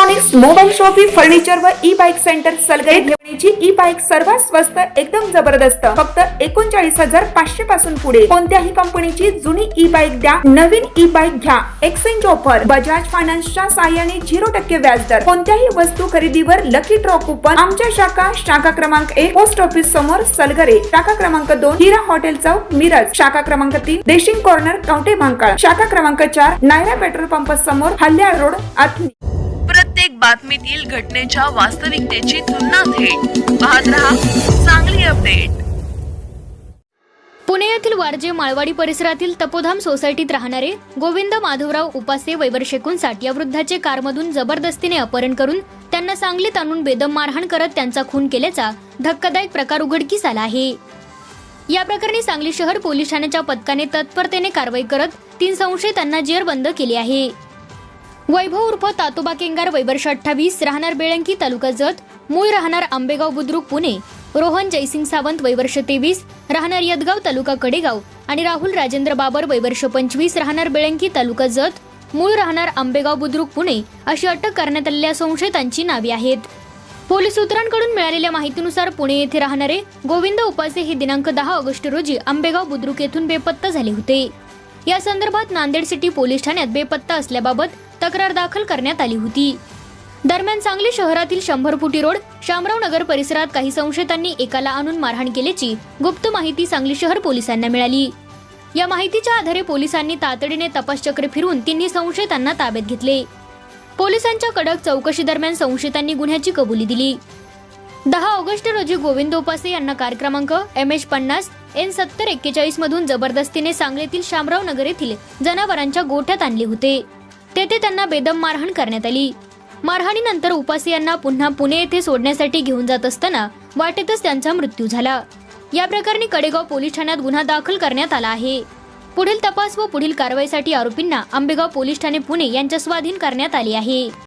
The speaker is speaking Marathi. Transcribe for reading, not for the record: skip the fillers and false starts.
इलेक्ट्रॉनिक्स, मोबाईल शॉपिंग, फर्निचर व ई बाईक सेंटर सलगरे घेण्याची ई बाईक सर्वात स्वस्त, एकदम जबरदस्त. फक्त 39,500 पासून पुढे. कोणत्याही कंपनीची जुनी ई बाईक द्या, नवीन ई बाईक घ्या. Exchange offer. बजाज फायनान्सच्या साहाय्याने 0% व्याजदर. कोणत्याही वस्तू खरेदीवर लकी ड्रॉ कुपन. आमच्या शाखा क्रमांक 1 पोस्ट ऑफिस समोर सलगरे, शाखा क्रमांक 2 हिरा हॉटेल चौक मिरज, शाखा क्रमांक 3 देशिंग कॉर्नर कवठे महांकाळ, शाखा क्रमांक 4 नायरा पेट्रोल पंप समोर हल्याळ रोड आथनी. प्रत्येक बातमीतील घटनेच्या वास्तविकतेची तुलना थेट पाहत रहा चांगली अपडेट. पुणे येथील वारजे माळवाडी परिसरातील तपोधाम सोसायटीत राहणारे गोविंद माधवराव उपासे वय वर्ष 59 या वृद्धाचे कारमधून जबरदस्तीने अपहरण करून त्यांना सांगलीत आणून बेदम मारहाण करत त्यांचा खून केल्याचा धक्कादायक प्रकार उघडकीस आला आहे. या प्रकरणी सांगली शहर पोलीस ठाण्याच्या पथकाने तत्परतेने कारवाई करत 3 संशयितांना जेरबंद केले आहे. वैभव उर्फ तातोबा केंगार वय वर्ष 28 राहणार बेळंकी तालुका जत, मूळ राहणार आंबेगाव बुद्रुक पुणे. रोहन जयसिंग सावंत वय वर्ष 23 राहणार यदगाव तालुका कडेगाव आणि राहुल राजेंद्र बाबर वय वर्ष 25 राहणार बेळंकी तालुका जत, मूळ राहणार आंबेगाव बुद्रुक पुणे अशी अटक करण्यात आलेल्या संशयितांची नावे आहेत. पोलीस सूत्रांकडून मिळालेल्या माहितीनुसार पुणे येथे राहणारे गोविंद उपासे हे दिनांक 10 ऑगस्ट रोजी आंबेगाव बुद्रुक येथून बेपत्ता झाले होते. या संदर्भात नांदेड सिटी पोलीस ठाण्यात बेपत्ता असल्याबाबत तक्रार दाखल करण्यात आली होती. दरम्यान सांगली शहरातील 100 फुटी रोड शामराव नगर परिसरात काही संशयितांनी एकाला आणून मारहाण केल्याची गुप्त माहिती सांगली शहर पोलिसांना मिळाली. या माहितीच्या आधारे पोलिसांनी तातडीने तपासचक्र फिरवून 3 संशयितांना ताब्यात घेतले. पोलिसांच्या कडक चौकशी दरम्यान संशयितांनी गुन्ह्याची कबुली दिली. 10 ऑगस्ट रोजी गोविंद उपासे यांना कार क्रमांक MH50 N7041 मधून जबरदस्तीने सांगलीतील शामराव नगर येथील जनावरांच्या गोठ्यात आणले होते. तेथे त्यांना बेदम मारहाण करण्यात आली. मारहाणीनंतर उपासे यांना पुन्हा पुणे येथे सोडण्यासाठी घेऊन जात असताना वाटेतच त्यांचा मृत्यू झाला. या प्रकरणी कडेगाव पोलीस ठाण्यात गुन्हा दाखल करण्यात आला आहे. पुढील तपास व पुढील कारवाईसाठी आरोपींना आंबेगाव पोलीस ठाणे पुणे यांच्या स्वाधीन करण्यात आले आहे.